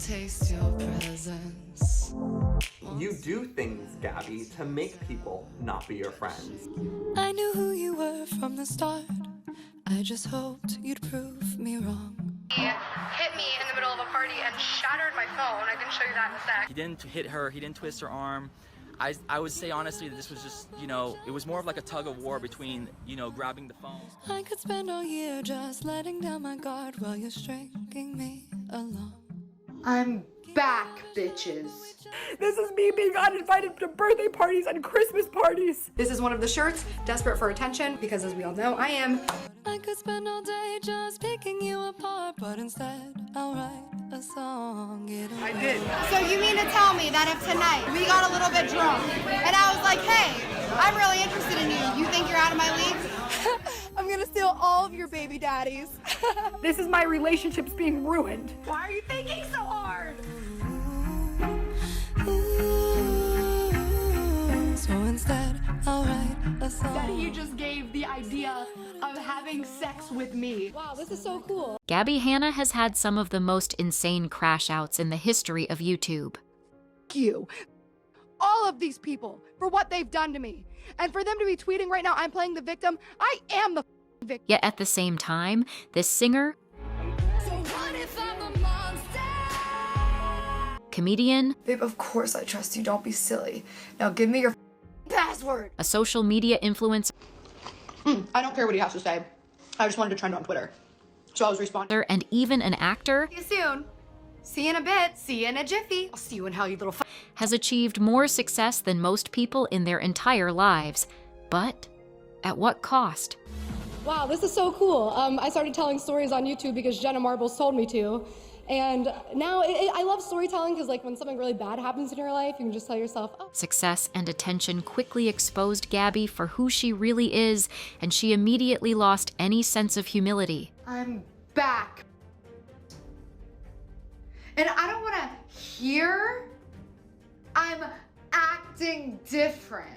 taste your presence. You do things, Gabbie, to make people not be your friends. I knew who you were from the start. I just hoped you'd prove me wrong. He hit me in the middle of a party and shattered my phone. I can show you that in a sec. He didn't hit her, he didn't twist her arm. I would say honestly that this was just, it was more of like a tug of war between, grabbing the phone. I could spend all year just letting down my guard while you're stringing me along. I'm back, bitches. This is me being uninvited to birthday parties and Christmas parties. This is one of the shirts, desperate for attention, because as we all know, I am. I could spend all day just picking you apart, but instead I'll write a song. I did. So you mean to tell me that if tonight we got a little bit drunk and I was like, hey, I'm really interested in you, you think you're out of my league? I'm gonna steal all of your baby daddies. This is my relationships being ruined. Why are you thinking so hard? So instead, I'll write a song. That you just gave the idea of having sex with me. Wow, this is so cool. Gabbie Hanna has had some of the most insane crash outs in the history of YouTube. You, all of these people, for what they've done to me. And for them to be tweeting right now, I'm playing the victim. I am the victim. Yet at the same time, this singer, So what if I'm a monster? comedian, Babe, of course I trust you. Don't be silly. Now give me your password. a social media influencer, I don't care what he has to say. I just wanted to trend on Twitter. So I was responding. and even an actor See you soon. See you in a bit. See you in a jiffy. I'll see you in hell, you little has achieved more success than most people in their entire lives. But at what cost? Wow, this is so cool. I started telling stories on YouTube because Jenna Marbles told me to. And now I love storytelling because like when something really bad happens in your life, you can just tell yourself, oh. Success and attention quickly exposed Gabbie for who she really is, and she immediately lost any sense of humility. I'm back. And I don't want to hear I'm acting different.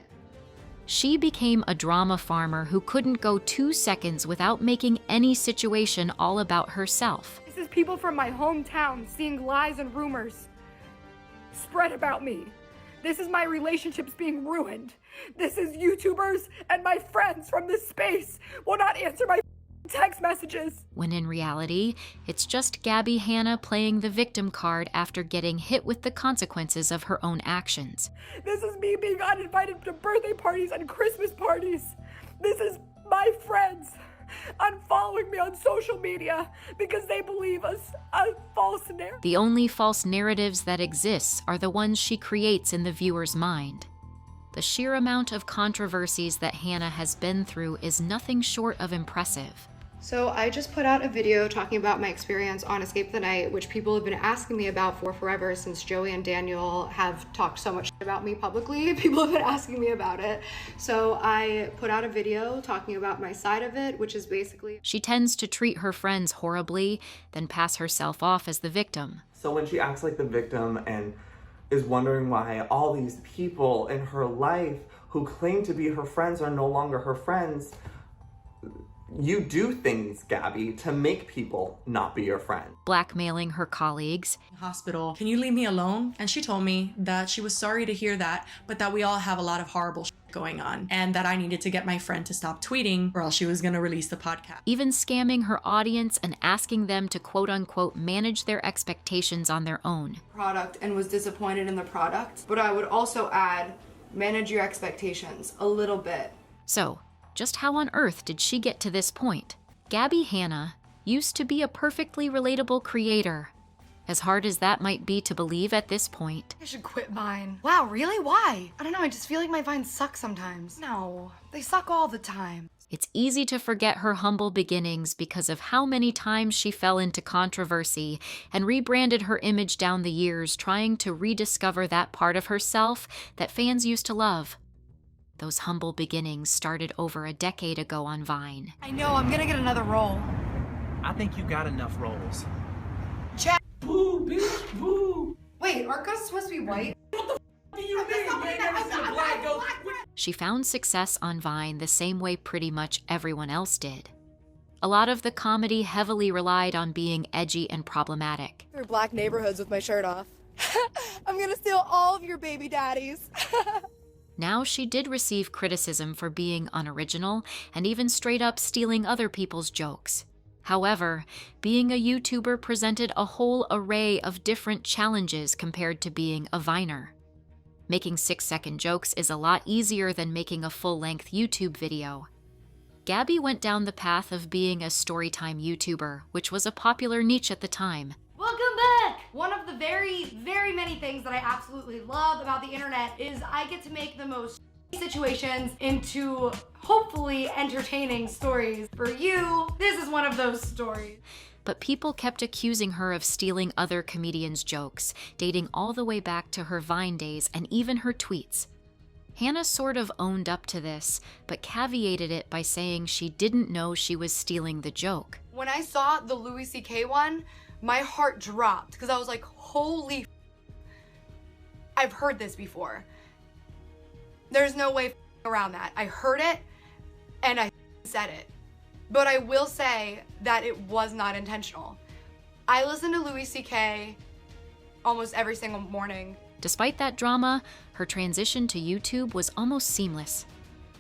She became a drama farmer who couldn't go 2 seconds without making any situation all about herself. This is people from my hometown seeing lies and rumors spread about me. This is my relationships being ruined. This is YouTubers and my friends from this space will not answer my text messages. When in reality, it's just Gabbie Hanna playing the victim card after getting hit with the consequences of her own actions. This is me being uninvited to birthday parties and Christmas parties. This is my friends unfollowing me on social media because they believe a false narrative. The only false narratives that exist are the ones she creates in the viewer's mind. The sheer amount of controversies that Hanna has been through is nothing short of impressive. So I just put out a video talking about my experience on Escape the Night, which people have been asking me about for forever since Joey and Daniel have talked so much about me publicly. People have been asking me about it. So I put out a video talking about my side of it, which is basically... She tends to treat her friends horribly, then pass herself off as the victim. So when she acts like the victim and is wondering why all these people in her life who claim to be her friends are no longer her friends, you do things, Gabbie, to make people not be your friend. Blackmailing her colleagues. Hospital, can you leave me alone? And she told me that she was sorry to hear that, but that we all have a lot of horrible shit going on and that I needed to get my friend to stop tweeting or else she was gonna release the podcast. Even scamming her audience and asking them to quote unquote manage their expectations on their own. product and was disappointed in the product. But I would also add, manage your expectations a little bit. So, just how on earth did she get to this point? Gabbie Hanna used to be a perfectly relatable creator. As hard as that might be to believe at this point. I should quit Vine. Wow, really? Why? I don't know, I just feel like my Vines suck sometimes. No, they suck all the time. It's easy to forget her humble beginnings because of how many times she fell into controversy and rebranded her image down the years, trying to rediscover that part of herself that fans used to love. Those humble beginnings started over a decade ago on Vine. I know, I'm gonna get another role. I think you got enough roles. Check. Boo, bitch, boo. Wait, aren't ghosts supposed to be white? What do you mean? You ain't never seen a black ghost. She found success on Vine the same way pretty much everyone else did. a lot of the comedy heavily relied on being edgy and problematic. Through black neighborhoods with my shirt off. I'm gonna steal all of your baby daddies. Now she did receive criticism for being unoriginal and even straight up stealing other people's jokes. However, being a YouTuber presented a whole array of different challenges compared to being a Viner. Making 6-second jokes is a lot easier than making a full-length YouTube video. Gabbie went down the path of being a storytime YouTuber, which was a popular niche at the time. Welcome back! One of the very, very many things that I absolutely love about the internet is I get to make the most situations into hopefully entertaining stories. For you, this is one of those stories. But people kept accusing her of stealing other comedians' jokes, dating all the way back to her Vine days and even her tweets. Hanna sort of owned up to this, but caveated it by saying she didn't know she was stealing the joke. When I saw the Louis C.K. one, my heart dropped because I was like, holy I've heard this before. There's no way around that. I heard it and I said it. But I will say that it was not intentional. I listen to Louis C.K. almost every single morning. Despite that drama, her transition to YouTube was almost seamless.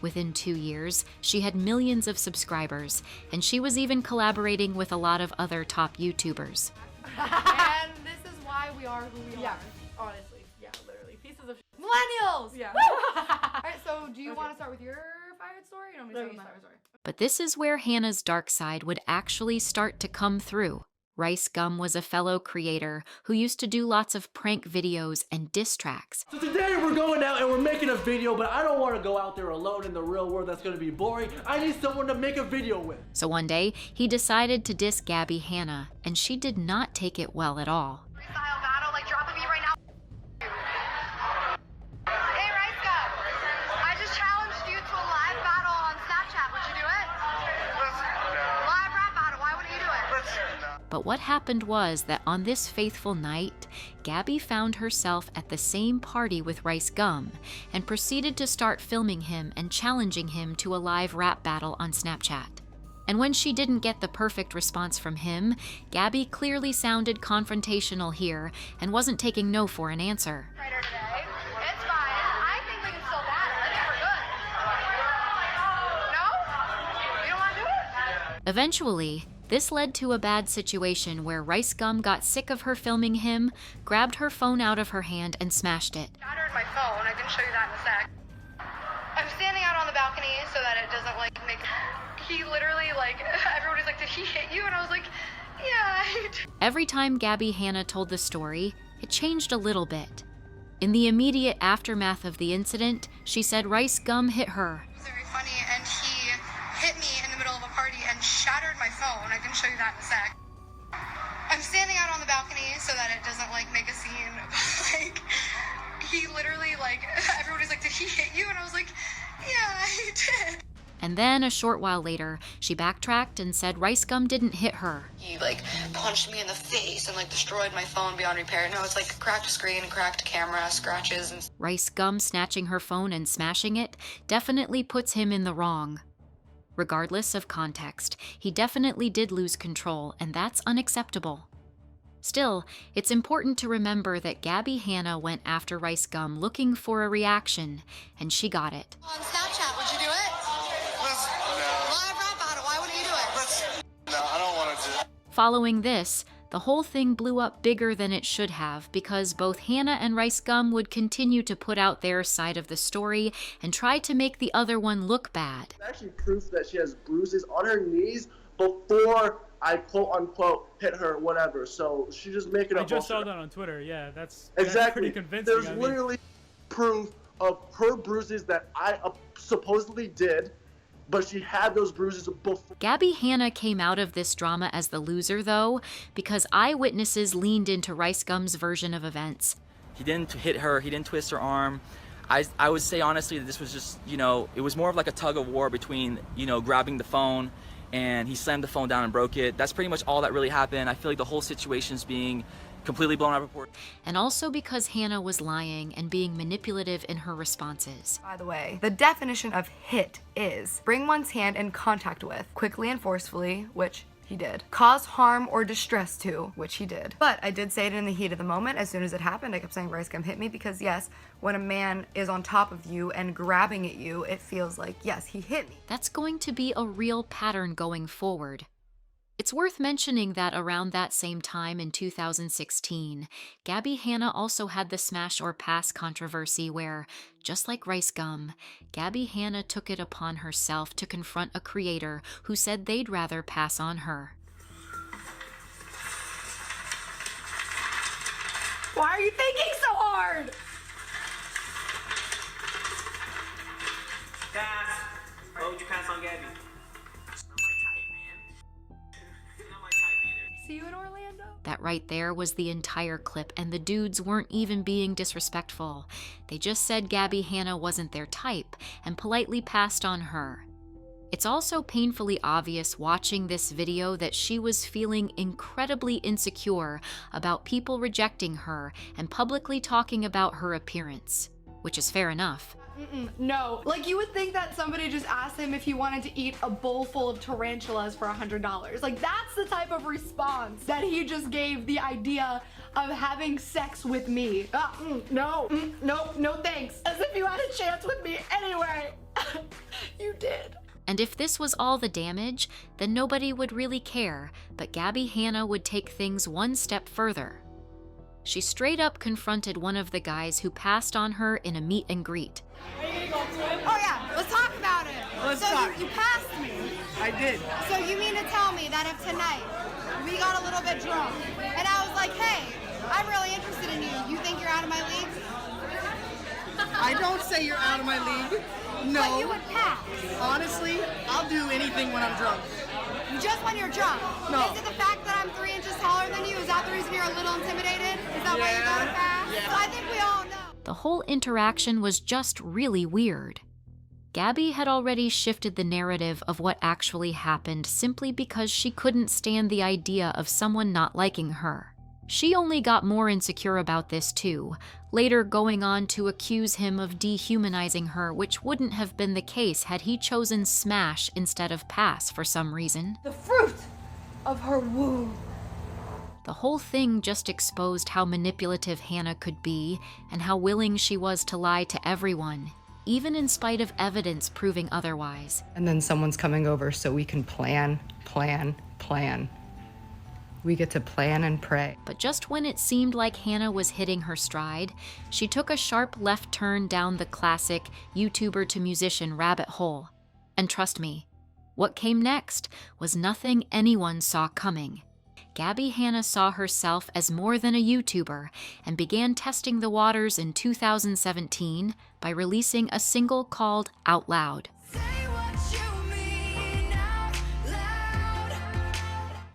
Within 2 years, she had millions of subscribers, and she was even collaborating with a lot of other top YouTubers. And this is why we are who we are. Honestly, yeah, literally. Pieces of Millennials! Yeah. All right, so do you want to start with your fired story? You want me to start with my fired story? But this is where Hanna's dark side would actually start to come through. RiceGum was a fellow creator who used to do lots of prank videos and diss tracks. So today we're going out and we're making a video, but I don't want to go out there alone in the real world. That's going to be boring. I need someone to make a video with. So one day, he decided to diss Gabbie Hanna, and she did not take it well at all. Freestyle battle, like drop a beat right now. Hey RiceGum, I just challenged you to a live battle on Snapchat. Would you do it? Live rap battle, why wouldn't you do it? But what happened was that on this faithful night, Gabbie found herself at the same party with RiceGum and proceeded to start filming him and challenging him to a live rap battle on Snapchat. And when she didn't get the perfect response from him, Gabbie clearly sounded confrontational here and wasn't taking no for an answer. Today. It's fine. I think we can still battle. I think we're good. No? You don't want to do it? Eventually, this led to a bad situation where RiceGum got sick of her filming him, grabbed her phone out of her hand, and smashed it. Shattered my phone. I can show you that in a sec. I'm standing out on the balcony so that it doesn't like make. He literally like everybody's like, did he hit you? And I was like, yeah. Every time Gabbie Hanna told the story, it changed a little bit. In the immediate aftermath of the incident, she said RiceGum hit her. It was very funny, and he hit me in the middle of a party and shattered my phone. I can show you that in a sec. I'm standing out on the balcony so that it doesn't like make a scene. Like he literally like everybody's like, did he hit you? And I was like, yeah, he did. And then a short while later, she backtracked and said RiceGum didn't hit her. He like punched me in the face and like destroyed my phone beyond repair. No, it's like cracked screen, cracked camera, scratches. And RiceGum snatching her phone and smashing it definitely puts him in the wrong. Regardless of context, he definitely did lose control, and that's unacceptable. Still, it's important to remember that Gabbie Hanna went after RiceGum looking for a reaction, and she got it. on Snapchat, would you do it? Live rap battle, why wouldn't you do it? No, I don't want to do it. Following this, the whole thing blew up bigger than it should have because both Hanna and RiceGum would continue to put out their side of the story and try to make the other one look bad. It's actually proof that she has bruises on her knees before I quote unquote hit her, whatever. So she's just making up. I just saw that on Twitter. Yeah, that's exactly pretty convincing. There's literally proof of her bruises that I supposedly did, but she had those bruises before. Gabbie Hanna came out of this drama as the loser, though, because eyewitnesses leaned into RiceGum's version of events. He didn't hit her, he didn't twist her arm. I would say honestly that this was just, it was more of like a tug of war between, grabbing the phone and he slammed the phone down and broke it. That's pretty much all that really happened. I feel like the whole situation's being completely blown out of proportion. And also because Hanna was lying and being manipulative in her responses. By the way, the definition of hit is bring one's hand in contact with, quickly and forcefully, which he did. Cause harm or distress to, which he did. But I did say it in the heat of the moment. As soon as it happened, I kept saying RiceGum hit me because yes, when a man is on top of you and grabbing at you, it feels like, yes, he hit me. That's going to be a real pattern going forward. It's worth mentioning that around that same time in 2016, Gabbie Hanna also had the smash or pass controversy where, just like RiceGum, Gabbie Hanna took it upon herself to confront a creator who said they'd rather pass on her. Why are you thinking so hard? Pass. Why would you pass on Gabbie? See you in Orlando? That right there was the entire clip, and the dudes weren't even being disrespectful. They just said Gabbie Hanna wasn't their type and politely passed on her. It's also painfully obvious watching this video that she was feeling incredibly insecure about people rejecting her and publicly talking about her appearance, which is fair enough. No. Like, you would think that somebody just asked him if he wanted to eat a bowl full of tarantulas for $100. Like, that's the type of response that he just gave the idea of having sex with me. No, thanks. As if you had a chance with me anyway. You did. And if this was all the damage, then nobody would really care, but Gabbie Hanna would take things one step further. She straight up confronted one of the guys who passed on her in a meet and greet. Oh yeah, let's talk about it. Let's so talk. You passed me. I did. So you mean to tell me that if tonight we got a little bit drunk and I was like, hey, I'm really interested in you, you think you're out of my league? I don't say you're out of my league. No. But you would pass. Honestly, I'll do anything when I'm drunk. Just when you're drunk. No. Is it the fact that I'm 3 inches taller than you? Is that the reason you're a little intimidated? Is that why you're going fast? Yeah. So I think we all know. The whole interaction was just really weird. Gabbie had already shifted the narrative of what actually happened simply because she couldn't stand the idea of someone not liking her. She only got more insecure about this too, later going on to accuse him of dehumanizing her, which wouldn't have been the case had he chosen smash instead of pass for some reason. The fruit of her womb. The whole thing just exposed how manipulative Hanna could be and how willing she was to lie to everyone, even in spite of evidence proving otherwise. And then someone's coming over so we can plan. We get to plan and pray. But just when it seemed like Hanna was hitting her stride, she took a sharp left turn down the classic YouTuber to musician rabbit hole. And trust me, what came next was nothing anyone saw coming. Gabbie Hanna saw herself as more than a YouTuber and began testing the waters in 2017 by releasing a single called Out Loud.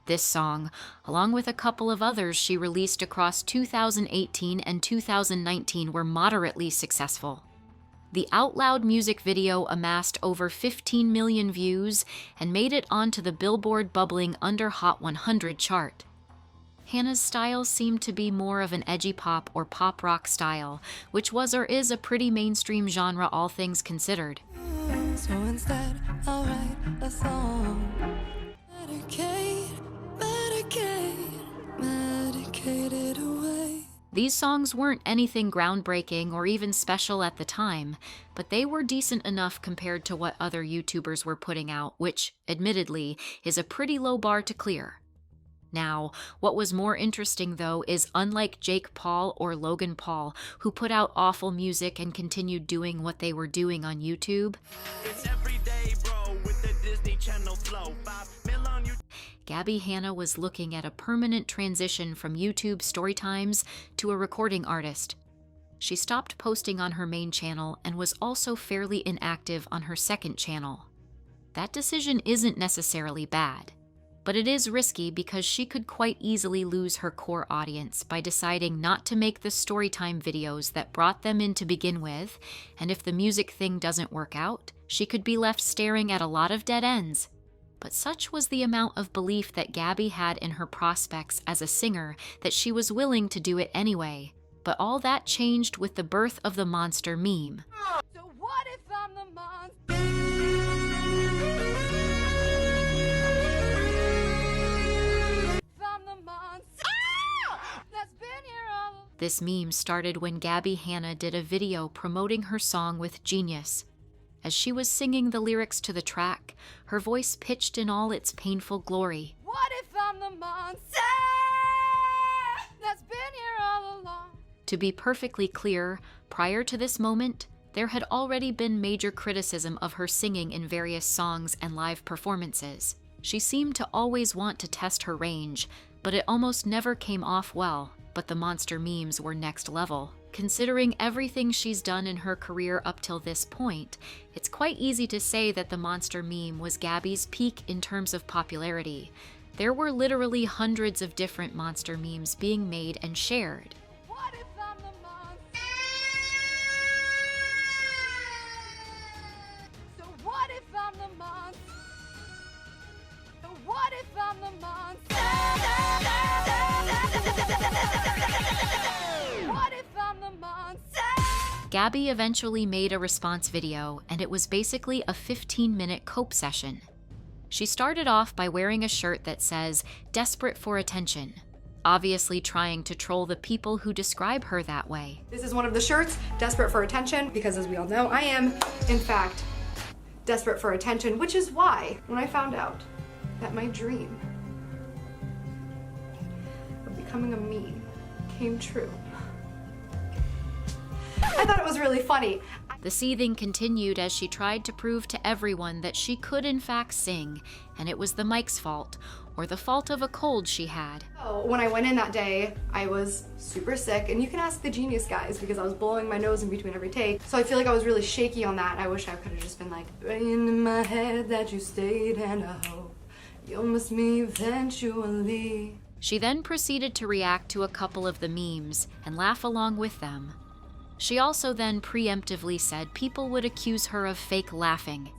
This song, along with a couple of others she released across 2018 and 2019, were moderately successful. The Out Loud music video amassed over 15 million views and made it onto the Billboard bubbling under Hot 100 chart. Hanna's style seemed to be more of an edgy pop or pop rock style, which was or is a pretty mainstream genre all things considered. So instead, I'll write a song. Medicate it away. These songs weren't anything groundbreaking or even special at the time, but they were decent enough compared to what other YouTubers were putting out, which, admittedly, is a pretty low bar to clear. Now, what was more interesting though is unlike Jake Paul or Logan Paul, who put out awful music and continued doing what they were doing on YouTube, It's every day, bro, with the Disney Channel flow. 5 mil on you. Gabbie Hanna was looking at a permanent transition from YouTube storytimes to a recording artist. She stopped posting on her main channel and was also fairly inactive on her second channel. That decision isn't necessarily bad, but it is risky because she could quite easily lose her core audience by deciding not to make the storytime videos that brought them in to begin with, and if the music thing doesn't work out, she could be left staring at a lot of dead ends. But such was the amount of belief that Gabbie had in her prospects as a singer that she was willing to do it anyway. But all that changed with the birth of the monster meme. So what if I'm the monster? I'm the monster that's been here all along. This meme started when Gabbie Hanna did a video promoting her song with Genius. As she was singing the lyrics to the track, her voice pitched in all its painful glory. What if I'm the monster that's been here all along? To be perfectly clear, prior to this moment, there had already been major criticism of her singing in various songs and live performances. She seemed to always want to test her range, but it almost never came off well. But the monster memes were next level. Considering everything she's done in her career up till this point, it's quite easy to say that the monster meme was Gabbie's peak in terms of popularity. There were literally hundreds of different monster memes being made and shared. What if I'm the monster? So what if I'm the monster? So what if I'm the monster? What if I'm the monster? Gabbie eventually made a response video, and it was basically a 15-minute cope session. She started off by wearing a shirt that says, "Desperate for attention," obviously trying to troll the people who describe her that way. This is one of the shirts, desperate for attention, because as we all know, I am, in fact, desperate for attention, which is why, when I found out that my dream of becoming a meme came true, I thought it was really funny. The seething continued as she tried to prove to everyone that she could in fact sing, and it was the mic's fault, or the fault of a cold she had. So when I went in that day, I was super sick, and you can ask the Genius guys because I was blowing my nose in between every take. So I feel like I was really shaky on that. I wish I could have just been like, in my head that you stayed, and I hope you'll miss me eventually. She then proceeded to react to a couple of the memes and laugh along with them. She also then preemptively said people would accuse her of fake laughing.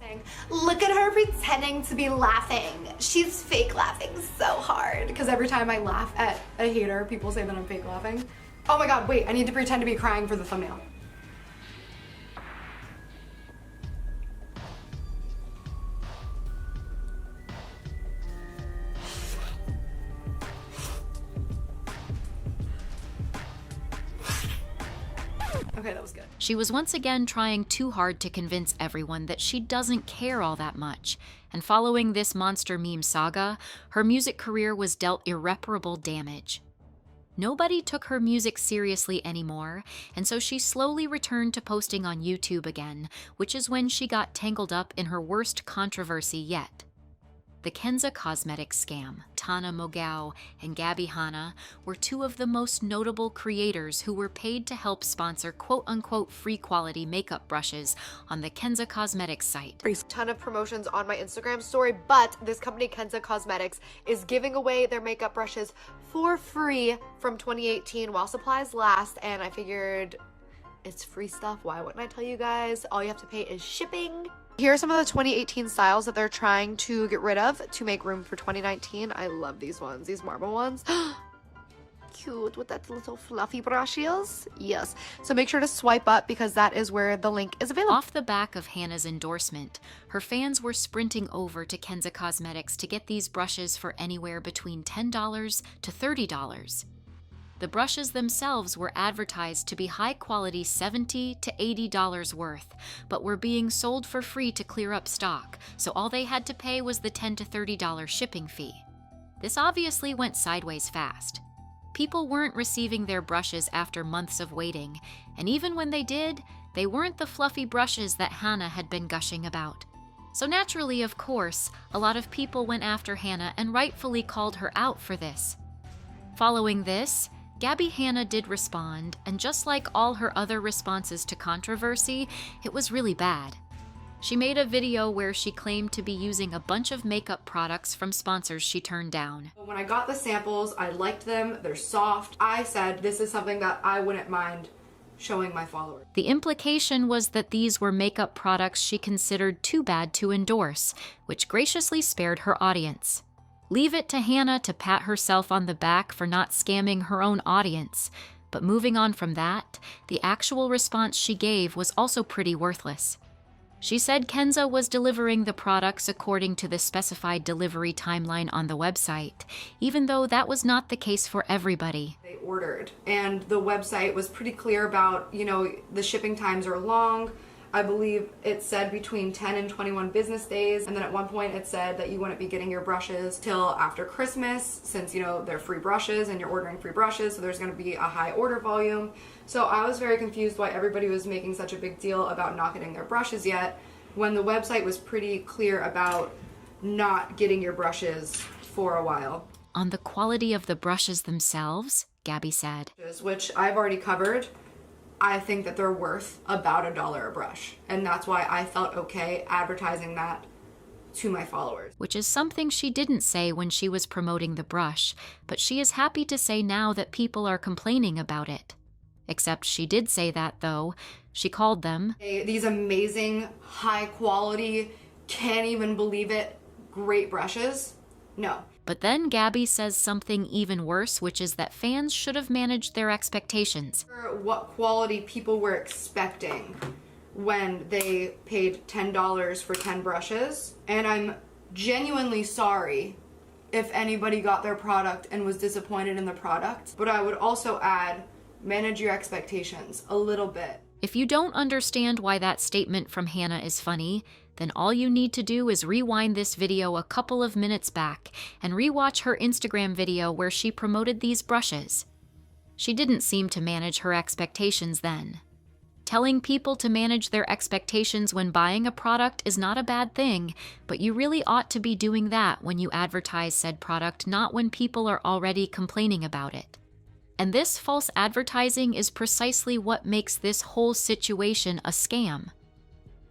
Look at her pretending to be laughing. She's fake laughing so hard. Because every time I laugh at a hater, people say that I'm fake laughing. Oh my god, wait, I need to pretend to be crying for the thumbnail. Okay, that was good. She was once again trying too hard to convince everyone that she doesn't care all that much, and following this monster meme saga, her music career was dealt irreparable damage. Nobody took her music seriously anymore, and so she slowly returned to posting on YouTube again, which is when she got tangled up in her worst controversy yet. The Kenza cosmetic scam. Tana Mogao and Gabbie Hanna were two of the most notable creators who were paid to help sponsor quote-unquote free quality makeup brushes on the Kenza Cosmetics site. A ton of promotions on my Instagram story, but this company, Kenza Cosmetics, is giving away their makeup brushes for free from 2018 while supplies last, and I figured it's free stuff. Why wouldn't I tell you guys? All you have to pay is shipping. Here are some of the 2018 styles that they're trying to get rid of to make room for 2019. I love these ones, these marble ones. Cute with that little fluffy brushes. Yes. So make sure to swipe up because that is where the link is available. Off the back of Hannah's endorsement, her fans were sprinting over to Kenza Cosmetics to get these brushes for anywhere between $10 to $30. The brushes themselves were advertised to be high-quality $70 to $80 worth, but were being sold for free to clear up stock, so all they had to pay was the $10 to $30 shipping fee. This obviously went sideways fast. People weren't receiving their brushes after months of waiting, and even when they did, they weren't the fluffy brushes that Hanna had been gushing about. So naturally, of course, a lot of people went after Hanna and rightfully called her out for this. Following this, Gabbie Hanna did respond, and just like all her other responses to controversy, it was really bad. She made a video where she claimed to be using a bunch of makeup products from sponsors she turned down. When I got the samples, I liked them, they're soft. I said this is something that I wouldn't mind showing my followers. The implication was that these were makeup products she considered too bad to endorse, which graciously spared her audience. Leave it to Hanna to pat herself on the back for not scamming her own audience. But moving on from that, the actual response she gave was also pretty worthless. She said Kenza was delivering the products according to the specified delivery timeline on the website, even though that was not the case for everybody. They ordered, and the website was pretty clear about, the shipping times are long. I believe it said between 10 and 21 business days, and then at one point it said that you wouldn't be getting your brushes till after Christmas, since they're free brushes and you're ordering free brushes, so there's going to be a high order volume. So I was very confused why everybody was making such a big deal about not getting their brushes yet, when the website was pretty clear about not getting your brushes for a while. On the quality of the brushes themselves, Gabbie said, which I've already covered. I think that they're worth about $1 a brush, and that's why I felt okay advertising that to my followers. Which is something she didn't say when she was promoting the brush, but she is happy to say now that people are complaining about it. Except she did say that, though. She called them these amazing, high quality, can't even believe it, great brushes. No. But then Gabbie says something even worse, which is that fans should have managed their expectations. What quality people were expecting when they paid $10 for 10 brushes. And I'm genuinely sorry if anybody got their product and was disappointed in the product. But I would also add, manage your expectations a little bit. If you don't understand why that statement from Hanna is funny, then all you need to do is rewind this video a couple of minutes back and rewatch her Instagram video where she promoted these brushes. She didn't seem to manage her expectations then. Telling people to manage their expectations when buying a product is not a bad thing, but you really ought to be doing that when you advertise said product, not when people are already complaining about it. And this false advertising is precisely what makes this whole situation a scam.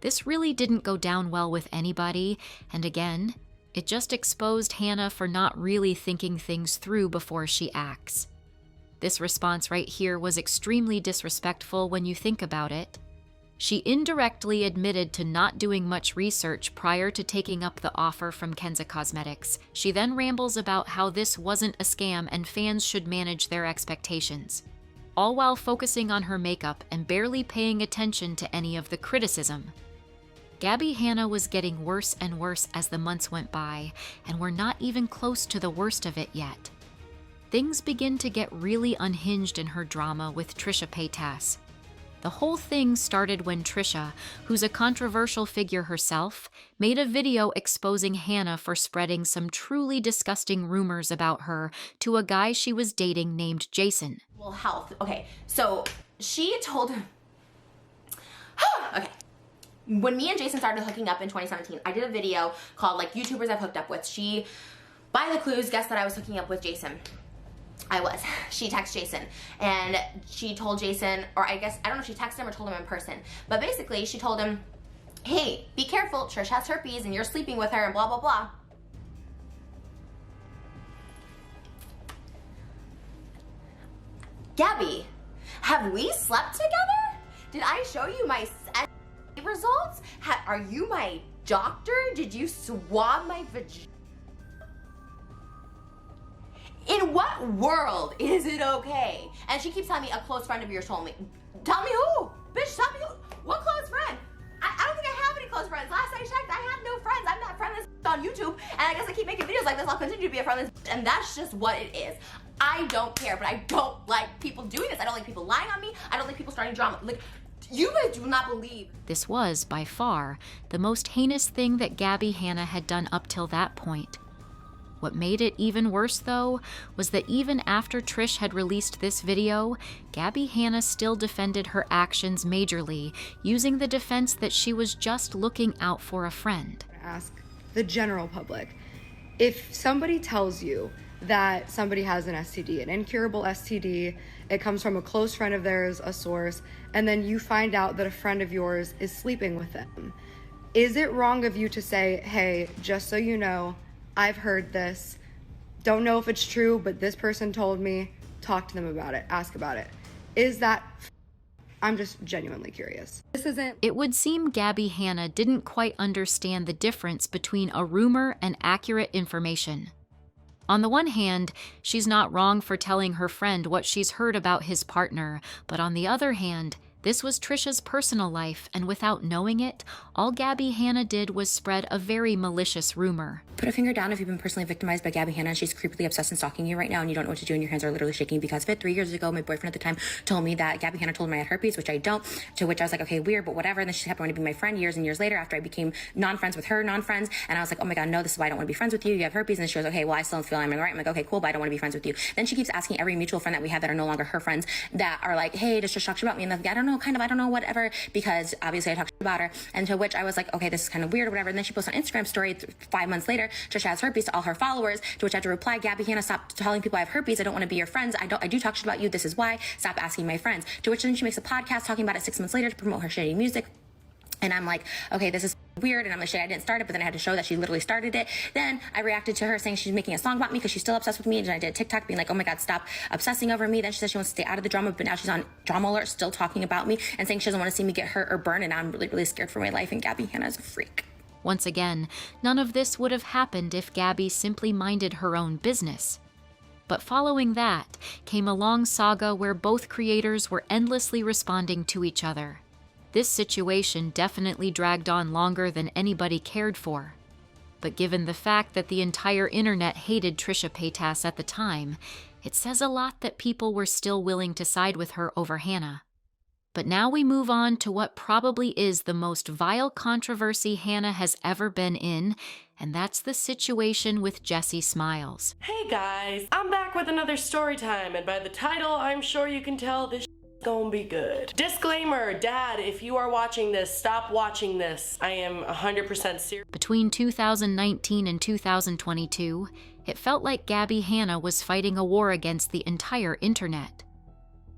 This really didn't go down well with anybody, and again, it just exposed Hanna for not really thinking things through before she acts. This response right here was extremely disrespectful when you think about it. She indirectly admitted to not doing much research prior to taking up the offer from Kenza Cosmetics. She then rambles about how this wasn't a scam and fans should manage their expectations, all while focusing on her makeup and barely paying attention to any of the criticism. Gabbie Hanna was getting worse and worse as the months went by, and we're not even close to the worst of it yet. Things begin to get really unhinged in her drama with Trisha Pas. The whole thing started when Trisha, who's a controversial figure herself, made a video exposing Hanna for spreading some truly disgusting rumors about her to a guy she was dating named Jason. Well, health. Okay, so she told him. Okay. When me and Jason started hooking up in 2017, I did a video called like YouTubers I've hooked up with. She, by the clues, guessed that I was hooking up with Jason. I was. She texted Jason and she told Jason, or I guess, I don't know if she texted him or told him in person, but basically she told him, hey, be careful, Trish has herpes and you're sleeping with her and blah, blah, blah. Gabbie, have we slept together? Did I show you my results? Are you my doctor? Did you swab my vagina? In what world is it okay? And she keeps telling me a close friend of yours told me. Tell me who? Bitch, tell me who? What close friend? I don't think I have any close friends. Last I checked, I have no friends. I'm not friendless on YouTube. And I guess I keep making videos like this. I'll continue to be a friendless. And that's just what it is. I don't care, but I don't like people doing this. I don't like people lying on me. I don't like people starting drama. Like, you guys do not believe. This was, by far, the most heinous thing that Gabbie Hanna had done up till that point. What made it even worse, though, was that even after Trish had released this video, Gabbie Hanna still defended her actions majorly, using the defense that she was just looking out for a friend. Ask the general public. If somebody tells you that somebody has an STD, an incurable STD, it comes from a close friend of theirs, a source, and then you find out that a friend of yours is sleeping with them, is it wrong of you to say, hey, just so you know, I've heard this, don't know if it's true, but this person told me, talk to them about it, ask about it? Is that I'm just genuinely curious. This isn't... It would seem Gabbie Hanna didn't quite understand the difference between a rumor and accurate information. On the one hand, she's not wrong for telling her friend what she's heard about his partner, but on the other hand, this was Trisha's personal life, and without knowing it, all Gabbie Hanna did was spread a very malicious rumor. Put a finger down if you've been personally victimized by Gabbie Hanna and she's creepily obsessed and stalking you right now and you don't know what to do and your hands are literally shaking because of it. 3 years ago, my boyfriend at the time told me that Gabbie Hanna told me I had herpes, which I don't, to which I was like, okay, weird, but whatever. And then she kept wanting to be my friend years and years later after I became non-friends with her, non-friends. And I was like, oh my God, no, this is why I don't want to be friends with you. You have herpes. And she goes, okay, well, I still don't feel I'm in the right. I'm like, okay, cool, but I don't want to be friends with you. Then she keeps asking every mutual friend that we have that are no longer her friends that are like, hey, does Trisha talk about me? And I'm like, I don't know, kind of, I don't know, whatever, because obviously I talked about her. And to which I was like, okay, this is kind of weird or whatever. And then she posts on Instagram story 5 months later, Trisha has herpes to all her followers, to which I have to reply, Gabbie Hanna, stop telling people I have herpes. I don't want to be your friends. I do talk shit about you. This is why. Stop asking my friends. To which then she makes a podcast talking about it 6 months later to promote her shitty music. And I'm like, okay, this is weird. And I'm like, shit, I didn't start it, but then I had to show that she literally started it. Then I reacted to her saying she's making a song about me because she's still obsessed with me. And I did a TikTok being like, oh my God, stop obsessing over me. Then she said she wants to stay out of the drama, but now she's on Drama Alert still talking about me and saying she doesn't want to see me get hurt or burned. And I'm really, really scared for my life. And Gabbie Hanna is a freak. Once again, none of this would have happened if Gabbie simply minded her own business. But following that came a long saga where both creators were endlessly responding to each other. This situation definitely dragged on longer than anybody cared for. But given the fact that the entire internet hated Trisha Paytas at the time, it says a lot that people were still willing to side with her over Hanna. But now we move on to what probably is the most vile controversy Hanna has ever been in, and that's the situation with Jessie Smiles. Hey guys, I'm back with another story time, and by the title, I'm sure you can tell this gonna be good. Disclaimer, Dad, if you are watching this, stop watching this. I am 100% serious. Between 2019 and 2022, it felt like Gabbie Hanna was fighting a war against the entire internet.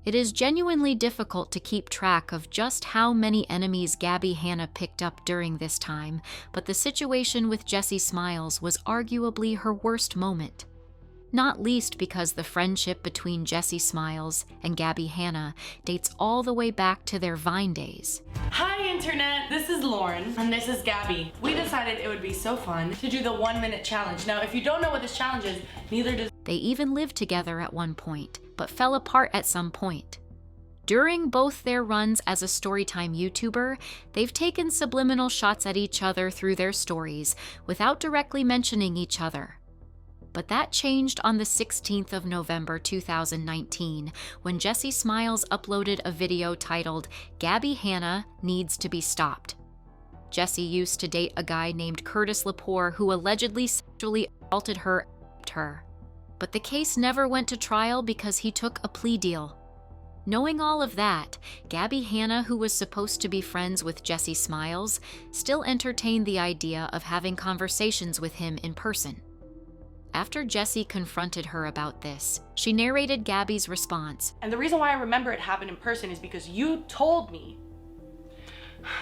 It is genuinely difficult to keep track of just how many enemies Gabbie Hanna picked up during this time, but the situation with Jessie Smiles was arguably her worst moment. Not least because the friendship between Jessie Smiles and Gabbie Hanna dates all the way back to their Vine days. Hi Internet, this is Lauren, and this is Gabbie. We decided it would be so fun to do the 1-minute challenge. Now, if you don't know what this challenge is, neither does... They even lived together at one point, but fell apart at some point. During both their runs as a Storytime YouTuber, they've taken subliminal shots at each other through their stories without directly mentioning each other. But that changed on the 16th of November 2019 when Jessie Smiles uploaded a video titled Gabbie Hanna Needs to Be Stopped. Jessie used to date a guy named Curtis Lepore who allegedly sexually assaulted her and raped her. But the case never went to trial because he took a plea deal. Knowing all of that, Gabbie Hanna, who was supposed to be friends with Jessie Smiles, still entertained the idea of having conversations with him in person. After Jessie confronted her about this, she narrated Gabbie's response. And the reason why I remember it happened in person is because you told me.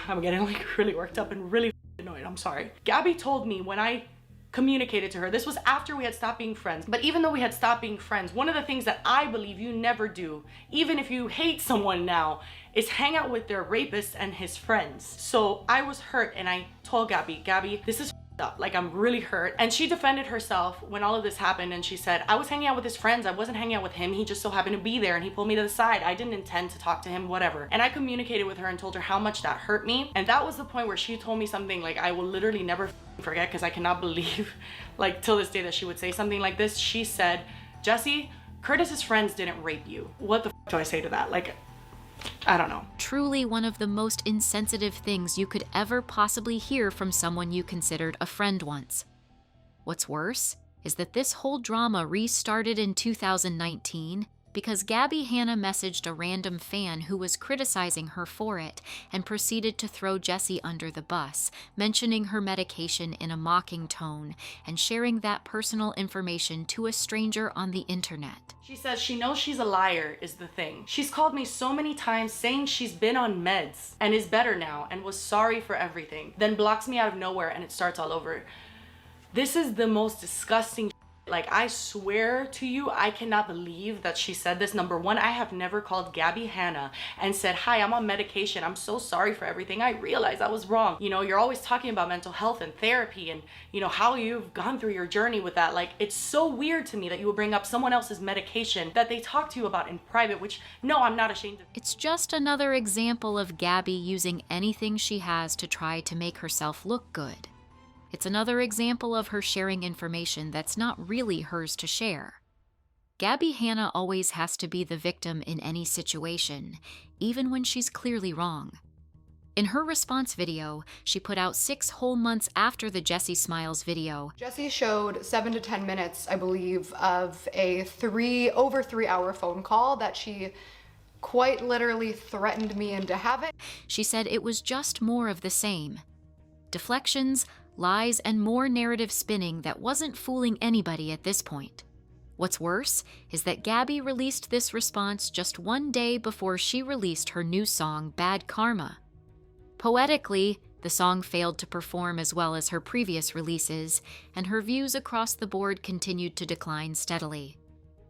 I'm getting like really worked up and really annoyed, I'm sorry. Gabbie told me when I communicated to her, this was after we had stopped being friends, but even though we had stopped being friends, one of the things that I believe you never do, even if you hate someone now, is hang out with their rapist and his friends. So I was hurt and I told Gabbie, this is up. Like, I'm really hurt. And she defended herself when all of this happened and she said, I was hanging out with his friends. I wasn't hanging out with him. He just so happened to be there and he pulled me to the side. I didn't intend to talk to him, whatever. And I communicated with her and told her how much that hurt me. And that was the point where she told me something like I will literally never forget, because I cannot believe like till this day that she would say something like this. She said, Jessie, Curtis's friends didn't rape you. What the f do I say to that? Like, I don't know. Truly one of the most insensitive things you could ever possibly hear from someone you considered a friend once. What's worse is that this whole drama restarted in 2019 because Gabbie Hanna messaged a random fan who was criticizing her for it and proceeded to throw Jessie under the bus, mentioning her medication in a mocking tone and sharing that personal information to a stranger on the internet. She says she knows she's a liar is the thing. She's called me so many times saying she's been on meds and is better now and was sorry for everything, then blocks me out of nowhere and it starts all over. This is the most disgusting Like, I swear to you, I cannot believe that she said this. Number one, I have never called Gabbie Hanna and said, hi, I'm on medication. I'm so sorry for everything. I realized I was wrong. You know, you're always talking about mental health and therapy and, you know, how you've gone through your journey with that. Like, it's so weird to me that you would bring up someone else's medication that they talk to you about in private, which, no, I'm not ashamed of. It's just another example of Gabbie using anything she has to try to make herself look good. It's another example of her sharing information that's not really hers to share. Gabbie Hanna always has to be the victim in any situation, even when she's clearly wrong. In her response video, she put out 6 whole months after the Jessie Smiles video. Jessie showed 7 to 10 minutes, I believe, of a over 3 hour phone call that she quite literally threatened me into having. She said it was just more of the same. Deflections, lies, and more narrative spinning that wasn't fooling anybody at this point. What's worse is that Gabbie released this response just 1 day before she released her new song, Bad Karma. Poetically, the song failed to perform as well as her previous releases, and her views across the board continued to decline steadily.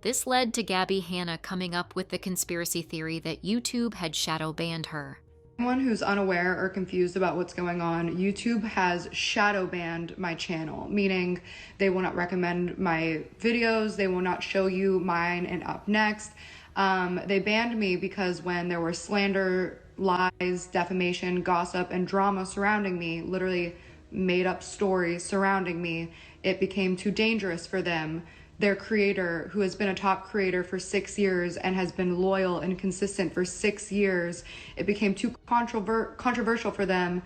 This led to Gabbie Hanna coming up with the conspiracy theory that YouTube had shadow banned her. Anyone who's unaware or confused about what's going on, YouTube has shadow banned my channel, meaning they will not recommend my videos, they will not show you mine and up next. They banned me because when there were slander, lies, defamation, gossip, and drama surrounding me, literally made up stories surrounding me, it became too dangerous for them. Their creator, who has been a top creator for 6 years and has been loyal and consistent for 6 years, it became too controversial for them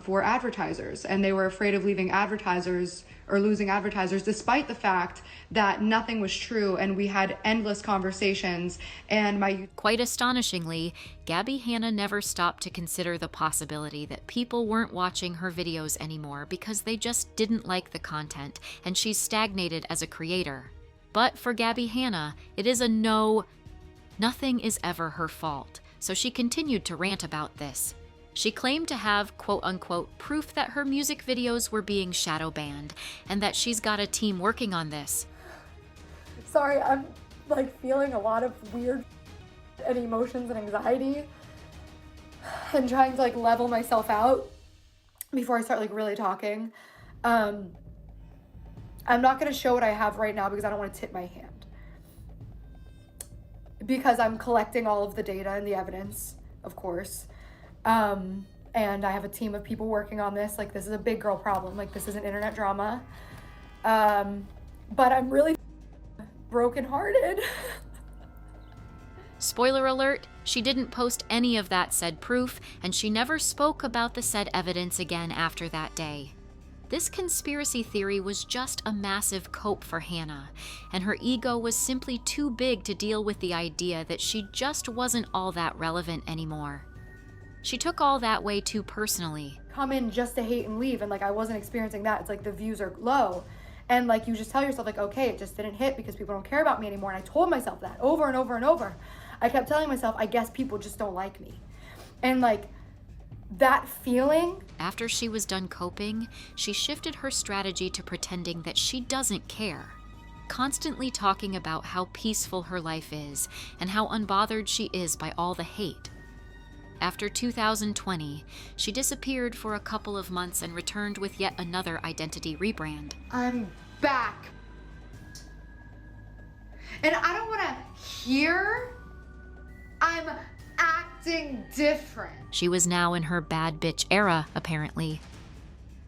for advertisers. And they were afraid of leaving advertisers or losing advertisers, despite the fact that nothing was true and we had endless conversations. And Quite astonishingly, Gabbie Hanna never stopped to consider the possibility that people weren't watching her videos anymore because they just didn't like the content, and she's stagnated as a creator. But for Gabbie Hanna, it is a no, nothing is ever her fault, so she continued to rant about this. She claimed to have, quote-unquote, proof that her music videos were being shadow banned, and that she's got a team working on this. Sorry, I'm like feeling a lot of weird and emotions and anxiety and trying to like level myself out before I start like really talking. I'm not gonna show what I have right now because I don't want to tip my hand. Because I'm collecting all of the data and the evidence, of course. And I have a team of people working on this. Like, this is a big girl problem. Like, this is an internet drama. But I'm really brokenhearted. Spoiler alert, she didn't post any of that said proof, and she never spoke about the said evidence again after that day. This conspiracy theory was just a massive cope for Hanna, and her ego was simply too big to deal with the idea that she just wasn't all that relevant anymore. She took all that way too personally. Come in just to hate and leave, and like I wasn't experiencing that. It's like the views are low, and like you just tell yourself like, okay, it just didn't hit because people don't care about me anymore. And I told myself that over and over and over. I kept telling myself, I guess people just don't like me. And like that feeling. After she was done coping, she shifted her strategy to pretending that she doesn't care, constantly talking about how peaceful her life is and how unbothered she is by all the hate. After 2020, she disappeared for a couple of months and returned with yet another identity rebrand. I'm back. And I don't want to hear I'm acting different. She was now in her bad bitch era, apparently.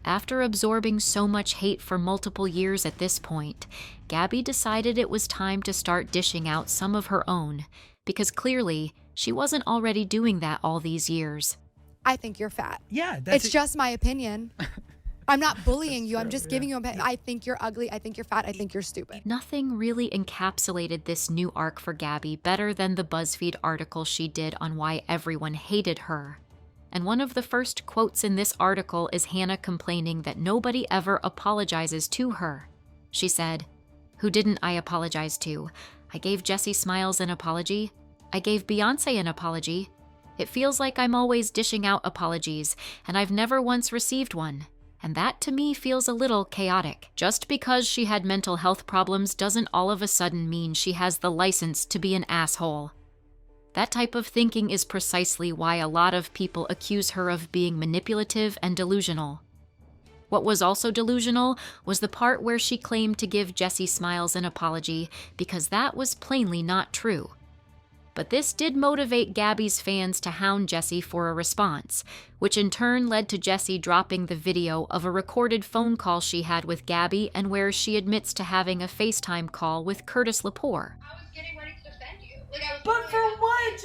After absorbing so much hate for multiple years at this point, Gabbie decided it was time to start dishing out some of her own, because clearly, she wasn't already doing that all these years. I think you're fat. Yeah, it's just my opinion. I'm not bullying you. I'm just giving you I think you're ugly. I think you're fat. I think you're stupid. Nothing really encapsulated this new arc for Gabbie better than the BuzzFeed article she did on why everyone hated her. And one of the first quotes in this article is Hanna complaining that nobody ever apologizes to her. She said, "Who didn't I apologize to? I gave Jessie Smiles an apology. I gave Beyonce an apology. It feels like I'm always dishing out apologies, and I've never once received one. and that to me feels a little chaotic. Just because she had mental health problems doesn't all of a sudden mean she has the license to be an asshole. That type of thinking is precisely why a lot of people accuse her of being manipulative and delusional. What was also delusional was the part where she claimed to give Jessie Smiles an apology, because that was plainly not true. But this did motivate Gabbie's fans to hound Jessie for a response, which in turn led to Jessie dropping the video of a recorded phone call she had with Gabbie, and where she admits to having a FaceTime call with Curtis Lepore. But for what?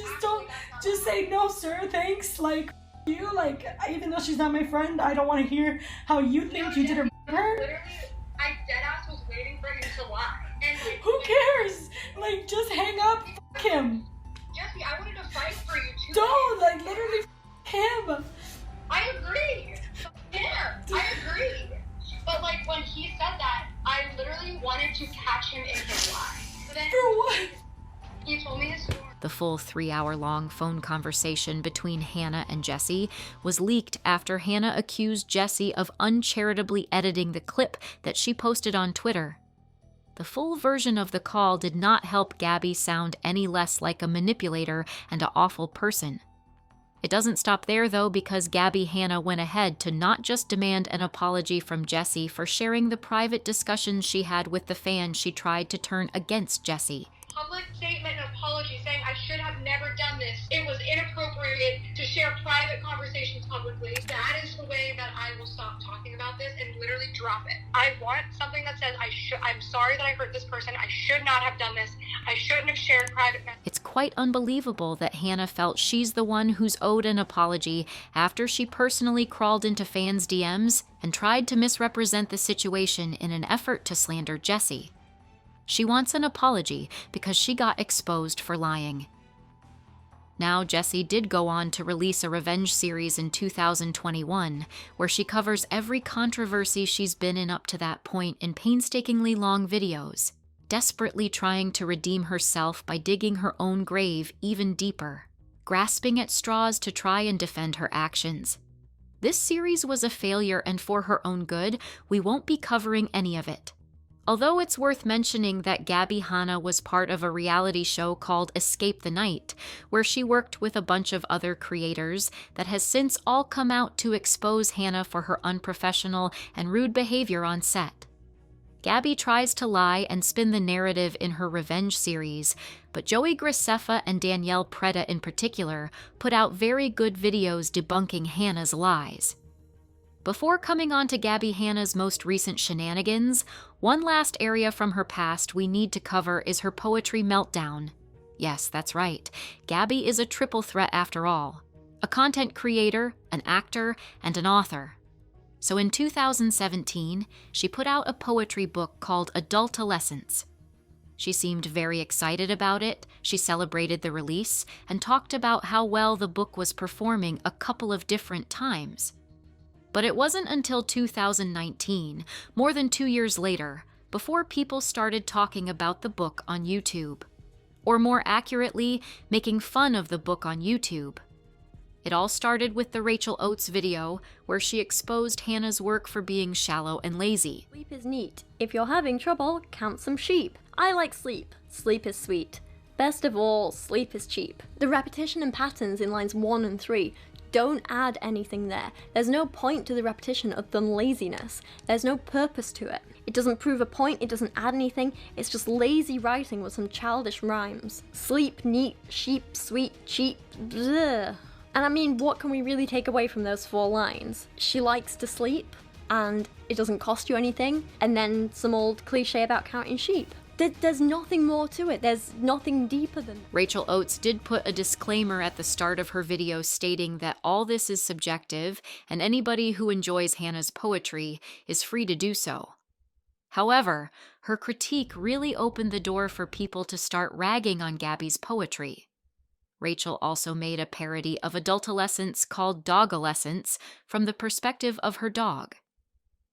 Just say no, sir, thanks. Like, you, like, even though she's not my friend, I don't want to hear how you think you did her. Literally, I deadass was waiting for him to lie. And who cares? Like, just hang up. F him. Jesse, I wanted to fight for you too. Don't, like, literally him. I agree. Yeah, I agree. But like when he said that, I literally wanted to catch him in his lie. For what? He told me his story. The full 3-hour-long phone conversation between Hanna and Jessie was leaked after Hanna accused Jessie of uncharitably editing the clip that she posted on Twitter. The full version of the call did not help Gabbie sound any less like a manipulator and an awful person. It doesn't stop there, though, because Gabbie Hanna went ahead to not just demand an apology from Jessie for sharing the private discussions she had with the fans she tried to turn against Jessie. Public statement and apology saying I should have never done this. It was inappropriate to share private conversations publicly. That is the way that I will stop talking about this and literally drop it. I want something that says I'm sorry that I hurt this person. I should not have done this. I shouldn't have shared private messages. It's quite unbelievable that Hanna felt she's the one who's owed an apology after she personally crawled into fans' DMs and tried to misrepresent the situation in an effort to slander Jessie. She wants an apology because she got exposed for lying. Now, Jessie did go on to release a revenge series in 2021, where she covers every controversy she's been in up to that point in painstakingly long videos, desperately trying to redeem herself by digging her own grave even deeper, grasping at straws to try and defend her actions. This series was a failure, and for her own good, we won't be covering any of it. Although it's worth mentioning that Gabbie Hanna was part of a reality show called Escape the Night, where she worked with a bunch of other creators that has since all come out to expose Hanna for her unprofessional and rude behavior on set. Gabbie tries to lie and spin the narrative in her revenge series, but Joey Graceffa and Danielle Preda in particular put out very good videos debunking Hanna's lies. Before coming on to Gabbie Hanna's most recent shenanigans, one last area from her past we need to cover is her poetry meltdown. Yes, that's right. Gabbie is a triple threat after all. A content creator, an actor, and an author. So in 2017, she put out a poetry book called Adultalescence. She seemed very excited about it, she celebrated the release, and talked about how well the book was performing a couple of different times. But it wasn't until 2019, more than 2 years later, before people started talking about the book on YouTube. Or more accurately, making fun of the book on YouTube. It all started with the Rachel Oates video, where she exposed Hanna's work for being shallow and lazy. Sleep is neat. If you're having trouble, count some sheep. I like sleep. Sleep is sweet. Best of all, sleep is cheap. The repetition and patterns in lines 1 and 3, don't add anything there. There's no point to the repetition other than laziness. There's no purpose to it. It doesn't prove a point, it doesn't add anything, it's just lazy writing with some childish rhymes. Sleep, neat, sheep, sweet, cheap, bleh. And I mean, what can we really take away from those 4 lines? She likes to sleep, and it doesn't cost you anything, and then some old cliche about counting sheep. There's nothing more to it. There's nothing deeper than... Rachel Oates did put a disclaimer at the start of her video stating that all this is subjective and anybody who enjoys Hanna's poetry is free to do so. However, her critique really opened the door for people to start ragging on Gabbie's poetry. Rachel also made a parody of Adultalescence called Dogalescence from the perspective of her dog.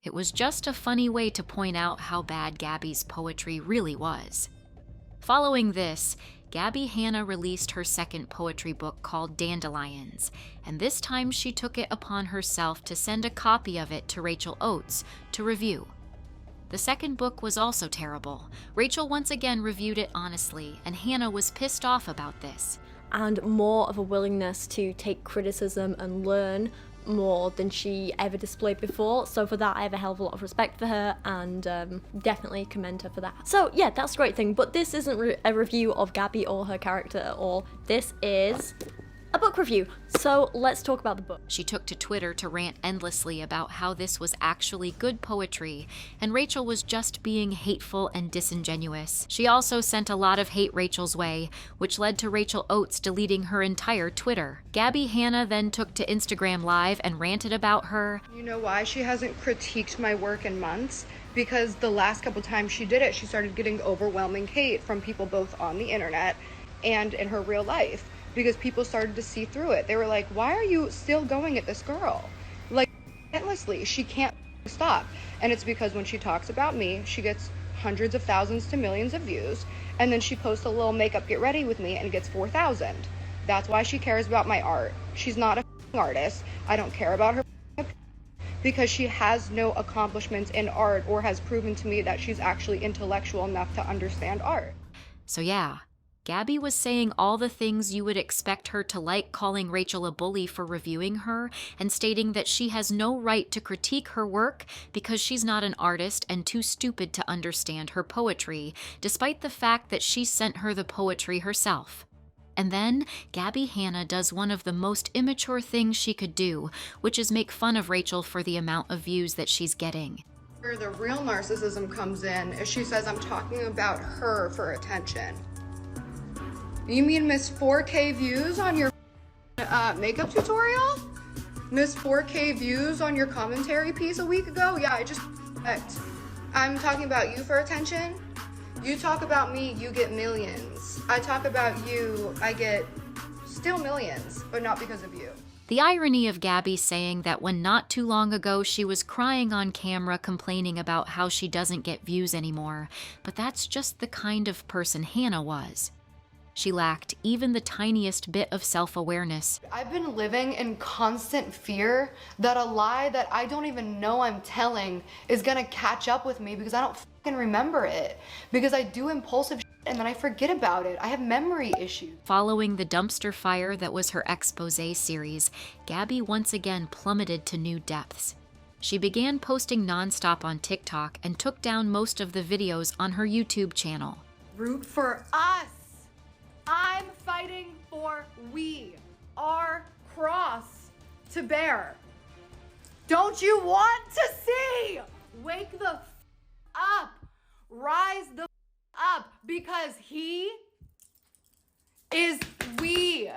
It was just a funny way to point out how bad Gabbie's poetry really was. Following this, Gabbie Hanna released her second poetry book called Dandelions, and this time she took it upon herself to send a copy of it to Rachel Oates to review. The second book was also terrible. Rachel once again reviewed it honestly, and Hanna was pissed off about this. And more of a willingness to take criticism and learn more than she ever displayed before. So for that, I have a hell of a lot of respect for her, and definitely commend her for that. So yeah, that's a great thing, but this isn't a review of Gabbie or her character at all. This is a book review. So let's talk about the book. She took to Twitter to rant endlessly about how this was actually good poetry, and Rachel was just being hateful and disingenuous. She also sent a lot of hate Rachel's way, which led to Rachel Oates deleting her entire Twitter. Gabbie Hanna then took to Instagram Live and ranted about her. You know why she hasn't critiqued my work in months? Because the last couple times she did it, she started getting overwhelming hate from people both on the internet and in her real life. Because people started to see through it. They were like, why are you still going at this girl? Like, endlessly, she can't stop. And it's because when she talks about me, she gets hundreds of thousands to millions of views, and then she posts a little makeup get ready with me and gets 4,000. That's why she cares about my art. She's not an artist. I don't care about her because she has no accomplishments in art or has proven to me that she's actually intellectual enough to understand art. So yeah, Gabbie was saying all the things you would expect her to like, calling Rachel a bully for reviewing her, and stating that she has no right to critique her work because she's not an artist and too stupid to understand her poetry, despite the fact that she sent her the poetry herself. And then, Gabbie Hanna does one of the most immature things she could do, which is make fun of Rachel for the amount of views that she's getting. Where the real narcissism comes in is she says I'm talking about her for attention. You mean Miss 4K views on your makeup tutorial? Miss 4K views on your commentary piece a week ago? Yeah, I just checked. I'm talking about you for attention. You talk about me, you get millions. I talk about you, I get still millions, but not because of you. The irony of Gabbie saying that when not too long ago she was crying on camera complaining about how she doesn't get views anymore, but that's just the kind of person Hanna was. She lacked even the tiniest bit of self-awareness. I've been living in constant fear that a lie that I don't even know I'm telling is gonna catch up with me because I don't fucking remember it. Because I do impulsive shit and then I forget about it. I have memory issues. Following the dumpster fire that was her exposé series, Gabbie once again plummeted to new depths. She began posting nonstop on TikTok and took down most of the videos on her YouTube channel. Root for us. I'm fighting for our cross to bear. Don't you want to see? Wake the up. Rise the up because he is we.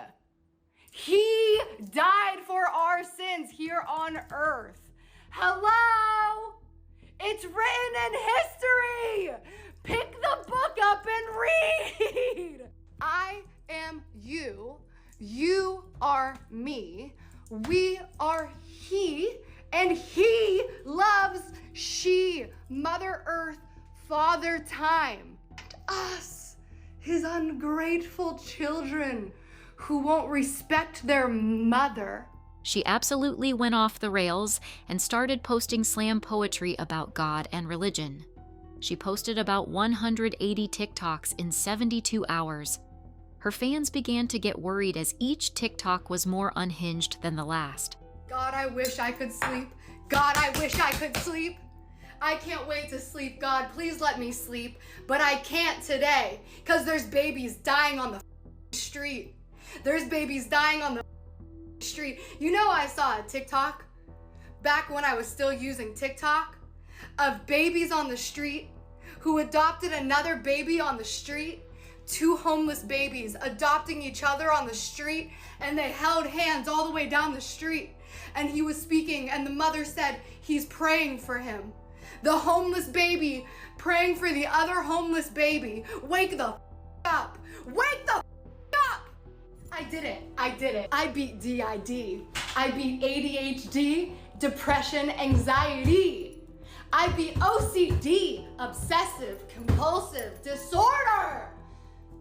He died for our sins here on earth. Hello? It's written in history. Pick the book up and read. I am you, you are me, we are he, and he loves she, Mother Earth, Father Time, and us, his ungrateful children who won't respect their mother. She absolutely went off the rails and started posting slam poetry about God and religion. She posted about 180 TikToks in 72 hours. Her fans began to get worried as each TikTok was more unhinged than the last. God, I wish I could sleep. God, I wish I could sleep. I can't wait to sleep. God, please let me sleep. But I can't today, because there's babies dying on the street. There's babies dying on the street. You know, I saw a TikTok back when I was still using TikTok of babies on the street who adopted another baby on the street. 2 homeless babies adopting each other on the street, and they held hands all the way down the street. And he was speaking, and the mother said, he's praying for him. The homeless baby praying for the other homeless baby. Wake the up. Wake the up. I did it. I did it. I beat DID. I beat ADHD, depression, anxiety. I beat OCD, obsessive compulsive disorder.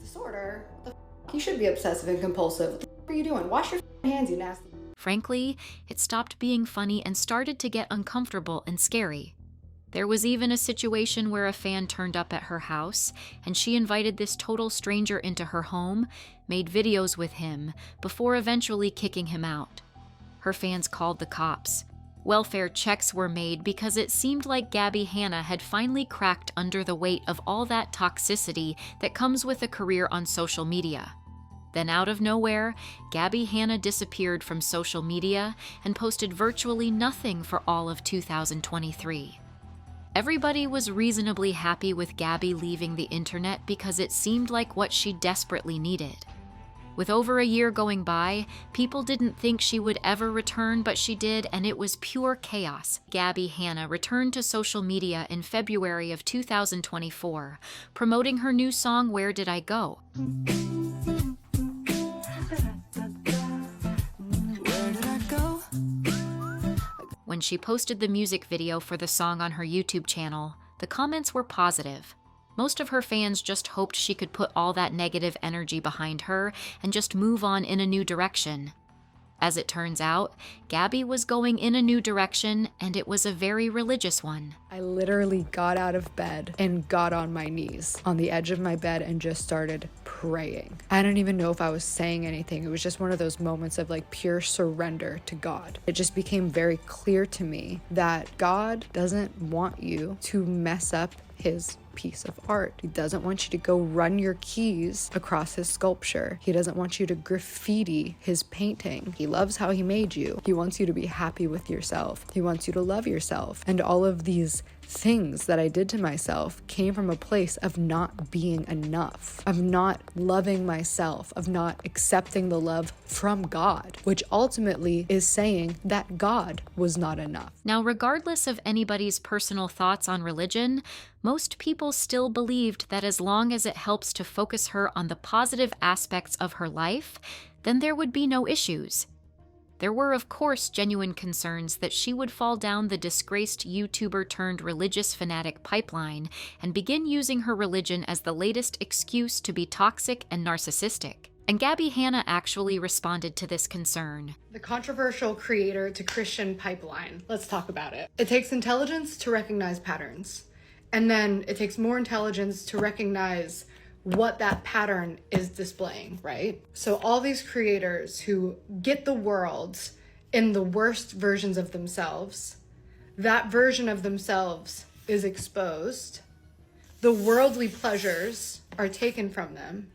disorder. What the f? You should be obsessive and compulsive. What the f are you doing? Wash your hands, you nasty. Frankly, it stopped being funny and started to get uncomfortable and scary. There was even a situation where a fan turned up at her house, and she invited this total stranger into her home, made videos with him, before eventually kicking him out. Her fans called the cops. Welfare checks were made because it seemed like Gabbie Hanna had finally cracked under the weight of all that toxicity that comes with a career on social media. Then out of nowhere, Gabbie Hanna disappeared from social media and posted virtually nothing for all of 2023. Everybody was reasonably happy with Gabbie leaving the internet because it seemed like what she desperately needed. With over a year going by, people didn't think she would ever return, but she did, and it was pure chaos. Gabbie Hanna returned to social media in February of 2024, promoting her new song, Where Did I Go? When she posted the music video for the song on her YouTube channel, the comments were positive. Most of her fans just hoped she could put all that negative energy behind her and just move on in a new direction. As it turns out, Gabbie was going in a new direction, and it was a very religious one. I literally got out of bed and got on my knees on the edge of my bed and just started praying. I don't even know if I was saying anything. It was just one of those moments of like pure surrender to God. It just became very clear to me that God doesn't want you to mess up his piece of art. He doesn't want you to go run your keys across his sculpture. He doesn't want you to graffiti his painting. He loves how he made you. He wants you to be happy with yourself. He wants you to love yourself. And all of these things that I did to myself came from a place of not being enough, of not loving myself, of not accepting the love from God, which ultimately is saying that God was not enough. Now, regardless of anybody's personal thoughts on religion, most people still believed that as long as it helps to focus her on the positive aspects of her life, then there would be no issues. There were, of course, genuine concerns that she would fall down the disgraced YouTuber-turned-religious fanatic pipeline and begin using her religion as the latest excuse to be toxic and narcissistic. And Gabbie Hanna actually responded to this concern. The controversial creator to Christian pipeline. Let's talk about it. It takes intelligence to recognize patterns. And then it takes more intelligence to recognize what that pattern is displaying, right? So all these creators who get the world in the worst versions of themselves, that version of themselves is exposed, the worldly pleasures are taken from them,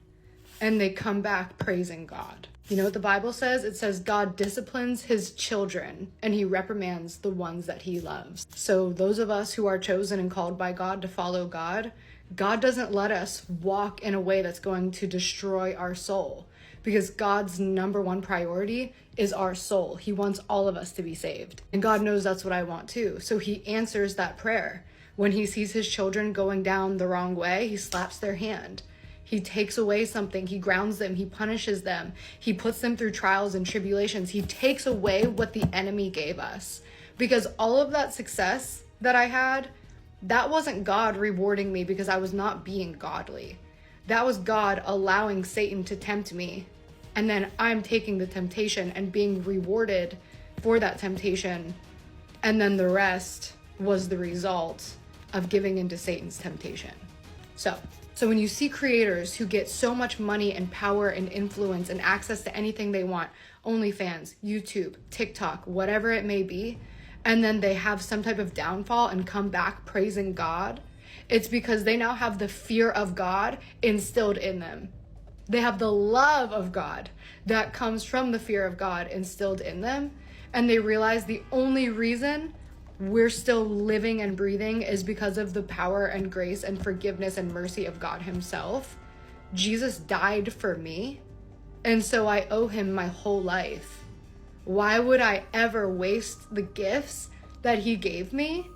and they come back praising God. You know what the Bible says? It says God disciplines his children and he reprimands the ones that he loves. So those of us who are chosen and called by God to follow God, God doesn't let us walk in a way that's going to destroy our soul, because God's number one priority is our soul. He wants all of us to be saved. And God knows that's what I want too. So he answers that prayer. When he sees his children going down the wrong way, he slaps their hand. He takes away something, he grounds them, he punishes them, he puts them through trials and tribulations. He takes away what the enemy gave us. Because all of that success that I had, that wasn't God rewarding me because I was not being godly. That was God allowing Satan to tempt me. And then I'm taking the temptation and being rewarded for that temptation. And then the rest was the result of giving into Satan's temptation. So when you see creators who get so much money and power and influence and access to anything they want, OnlyFans, YouTube, TikTok, whatever it may be, and then they have some type of downfall and come back praising God, it's because they now have the fear of God instilled in them. They have the love of God that comes from the fear of God instilled in them, and they realize the only reason we're still living and breathing is because of the power and grace and forgiveness and mercy of God himself. Jesus died for me, and so I owe him my whole life. Why would I ever waste the gifts that he gave me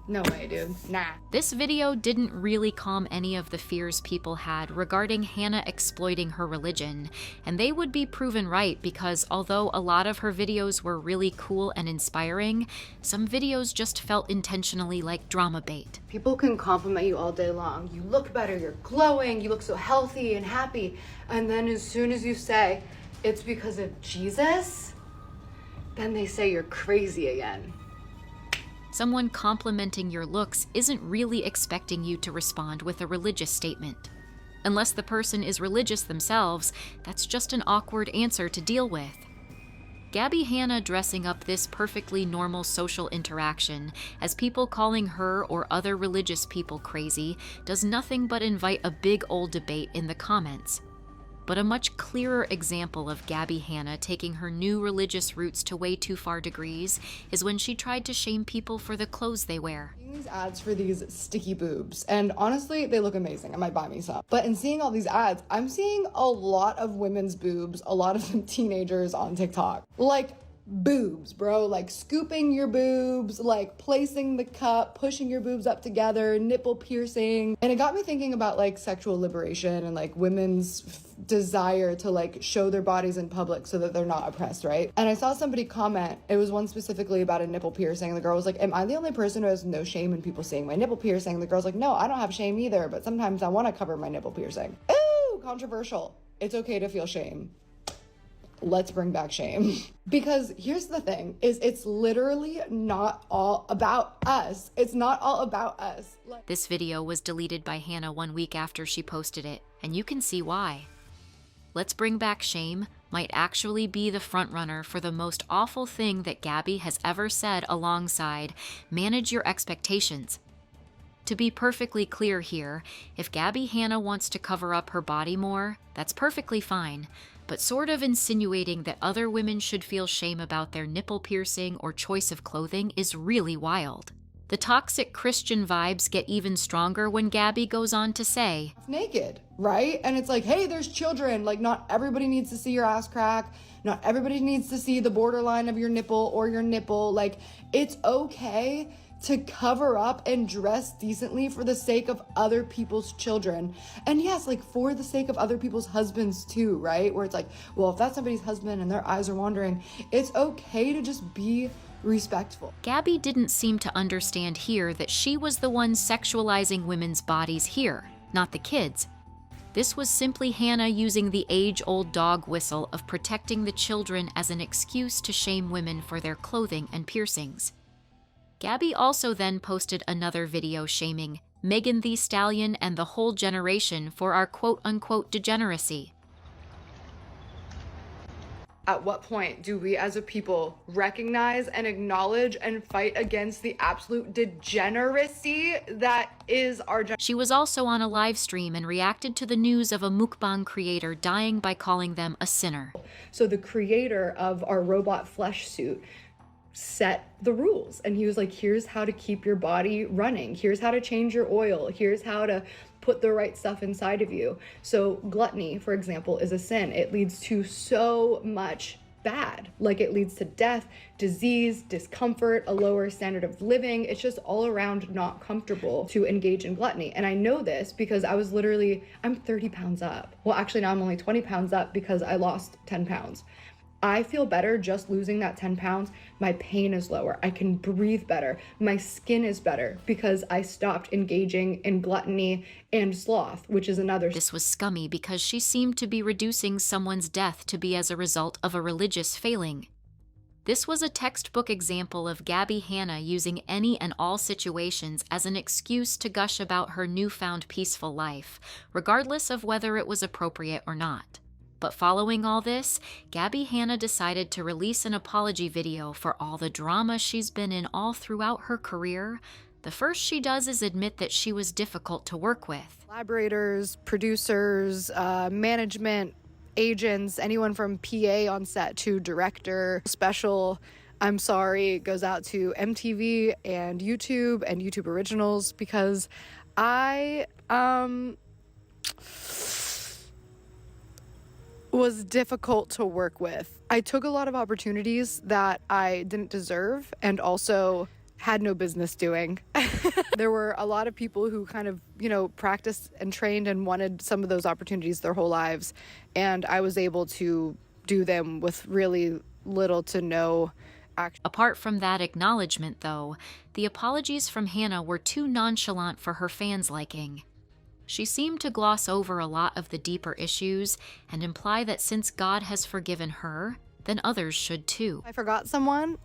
No way, dude. Nah. This video didn't really calm any of the fears people had regarding Hanna exploiting her religion, and they would be proven right because although a lot of her videos were really cool and inspiring, some videos just felt intentionally like drama bait. People can compliment you all day long. You look better, you're glowing, you look so healthy and happy. And then as soon as you say, it's because of Jesus, then they say you're crazy again. Someone complimenting your looks isn't really expecting you to respond with a religious statement. Unless the person is religious themselves, that's just an awkward answer to deal with. Gabbie Hanna dressing up this perfectly normal social interaction as people calling her or other religious people crazy does nothing but invite a big old debate in the comments. But a much clearer example of Gabbie Hanna taking her new religious roots to way too far degrees is when she tried to shame people for the clothes they wear. These ads for these sticky boobs, and honestly, they look amazing. I might buy me some. But in seeing all these ads, I'm seeing a lot of women's boobs, a lot of them teenagers on TikTok. Like, boobs, bro. Like scooping your boobs, like placing the cup, pushing your boobs up together, nipple piercing. And it got me thinking about like sexual liberation and like women's desire to like show their bodies in public so that they're not oppressed, right? And I saw somebody comment, it was one specifically about a nipple piercing, and the girl was like, am I the only person who has no shame in people seeing my nipple piercing? And the girl's like, no, I don't have shame either, but sometimes I want to cover my nipple piercing. Ooh, controversial. It's okay to feel shame. Let's bring back shame. Because here's the thing, is it's literally not all about us. It's not all about us. This video was deleted by Hanna 1 week after she posted it, and you can see why. Let's bring back shame might actually be the frontrunner for the most awful thing that Gabbie has ever said alongside manage your expectations. To be perfectly clear here, if Gabbie Hanna wants to cover up her body more, that's perfectly fine. But sort of insinuating that other women should feel shame about their nipple piercing or choice of clothing is really wild. The toxic Christian vibes get even stronger when Gabbie goes on to say, naked, right? And it's like, hey, there's children. Like, not everybody needs to see your ass crack. Not everybody needs to see the borderline of your nipple or your nipple. Like, it's okay to cover up and dress decently for the sake of other people's children. And yes, like for the sake of other people's husbands too, right? Where it's like, well, if that's somebody's husband and their eyes are wandering, it's okay to just be respectful. Gabbie didn't seem to understand here that she was the one sexualizing women's bodies here, not the kids. This was simply Hanna using the age-old dog whistle of protecting the children as an excuse to shame women for their clothing and piercings. Gabbie also then posted another video shaming Megan Thee Stallion and the whole generation for our quote-unquote degeneracy. At what point do we as a people recognize and acknowledge and fight against the absolute degeneracy that is our generation? She was also on a live stream and reacted to the news of a mukbang creator dying by calling them a sinner. So the creator of our robot flesh suit set the rules, and he was like, here's how to keep your body running, here's how to change your oil, here's how to put the right stuff inside of you. So gluttony, for example, is a sin. It leads to so much bad. Like, it leads to death, disease, discomfort, a lower standard of living. It's just all around not comfortable to engage in gluttony. And I know this because I'm 30 pounds up. Well, actually now I'm only 20 pounds up because I lost 10 pounds. I feel better just losing that 10 pounds. My pain is lower. I can breathe better. My skin is better because I stopped engaging in gluttony and sloth, which is another. This was scummy because she seemed to be reducing someone's death to be as a result of a religious failing. This was a textbook example of Gabbie Hanna using any and all situations as an excuse to gush about her newfound peaceful life, regardless of whether it was appropriate or not. But following all this, Gabbie Hanna decided to release an apology video for all the drama she's been in all throughout her career. The first she does is admit that she was difficult to work with. Collaborators, producers, management, agents, anyone from PA on set to director. Special I'm sorry goes out to MTV and YouTube Originals because I was difficult to work with. I took a lot of opportunities that I didn't deserve, and also had no business doing. There were a lot of people who kind of, you know, practiced and trained and wanted some of those opportunities their whole lives. And I was able to do them with really little to no action. Apart from that acknowledgement, though, the apologies from Hanna were too nonchalant for her fans' liking. She seemed to gloss over a lot of the deeper issues and imply that since God has forgiven her, then others should too. I forgot someone,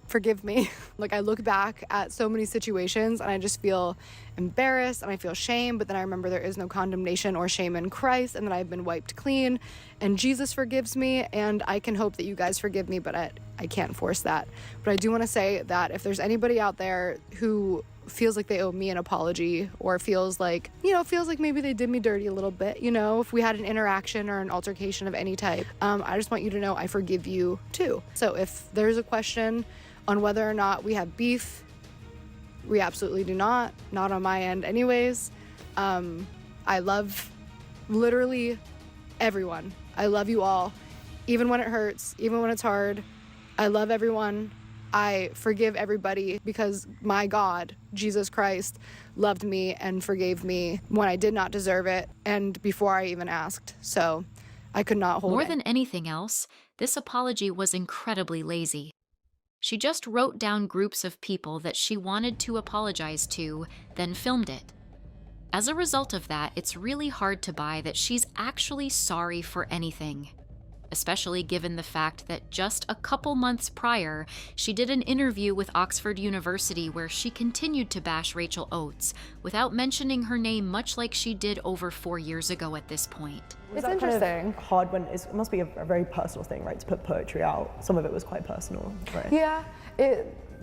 forgive me. Like, I look back at so many situations and I just feel embarrassed and I feel shame, but then I remember there is no condemnation or shame in Christ and that I've been wiped clean and Jesus forgives me, and I can hope that you guys forgive me, but I can't force that. But I do want to say that if there's anybody out there who feels like they owe me an apology or feels like, you know, maybe they did me dirty a little bit, you know, if we had an interaction or an altercation of any type, I just want you to know I forgive you too. So if there's a question on whether or not we have beef, we absolutely do not on my end anyways. I love literally everyone. I love you all, even when it hurts, even when it's hard. I love everyone. I forgive everybody because my God, Jesus Christ, loved me and forgave me when I did not deserve it and before I even asked. So I could not hold it. More than anything else, this apology was incredibly lazy. She just wrote down groups of people that she wanted to apologize to, then filmed it. As a result of that, it's really hard to buy that she's actually sorry for anything, especially given the fact that just a couple months prior, she did an interview with Oxford University where she continued to bash Rachel Oates without mentioning her name, much like she did over 4 years ago at this point. It's interesting. Kind of hard when it must be a very personal thing, right? To put poetry out. Some of it was quite personal, right? Yeah.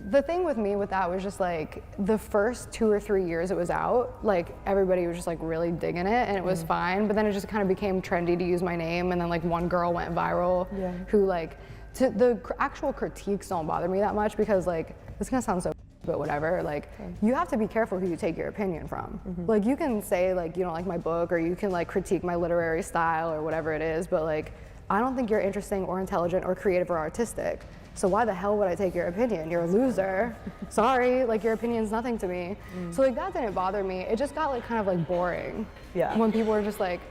The thing with me with that was just like the first 2 or 3 years it was out, like everybody was just like really digging it and it was fine, but then it just kind of became trendy to use my name, and then like one girl went viral who like, the actual critiques don't bother me that much because like, this is gonna sound so but whatever, like you have to be careful who you take your opinion from. Like you can say like you don't like my book or you can like critique my literary style or whatever it is, but like I don't think you're interesting or intelligent or creative or artistic. So why the hell would I take your opinion? You're a loser. Sorry, like your opinion's nothing to me. So like that didn't bother me. It just got like kind of like boring. Yeah. When people were just like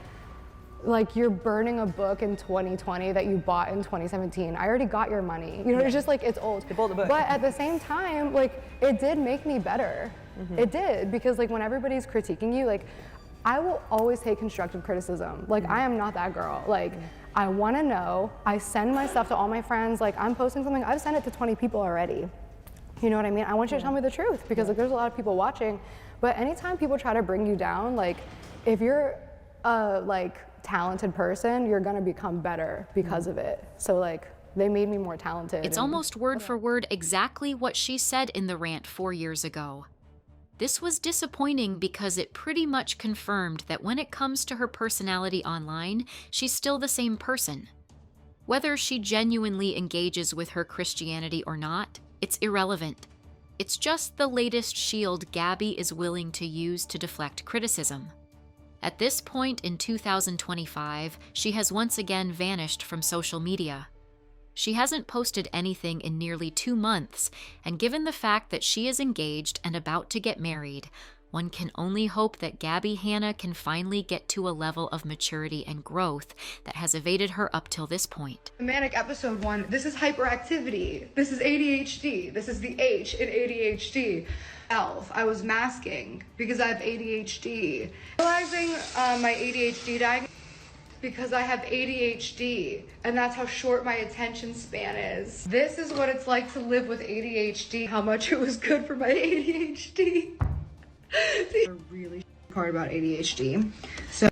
you're burning a book in 2020 that you bought in 2017. I already got your money. You know, it's just like, it's old. They bought the book. But at the same time, like it did make me better. It did, because like when everybody's critiquing you, like I will always take constructive criticism. Like I am not that girl. Like I want to know. I send my stuff to all my friends. Like I'm posting something, I've sent it to 20 people already. You know what I mean? I want you to tell me the truth because like there's a lot of people watching. But anytime people try to bring you down, like if you're like talented person, you're gonna become better because of it. So like they made me more talented. It's almost word for word exactly what she said in the rant 4 years ago. This was disappointing because it pretty much confirmed that when it comes to her personality online, she's still the same person. Whether she genuinely engages with her Christianity or not, it's irrelevant. It's just the latest shield Gabbie is willing to use to deflect criticism. At this point in 2025, she has once again vanished from social media. She hasn't posted anything in nearly 2 months, and given the fact that she is engaged and about to get married, one can only hope that Gabbie Hanna can finally get to a level of maturity and growth that has evaded her up till this point. Manic episode 1, this is hyperactivity, this is ADHD, this is the H in ADHD. I was masking because I have ADHD. Realizing my ADHD diagnosis because I have ADHD, and that's how short my attention span is. This is what it's like to live with ADHD, how much it was good for my ADHD. The really part about ADHD. So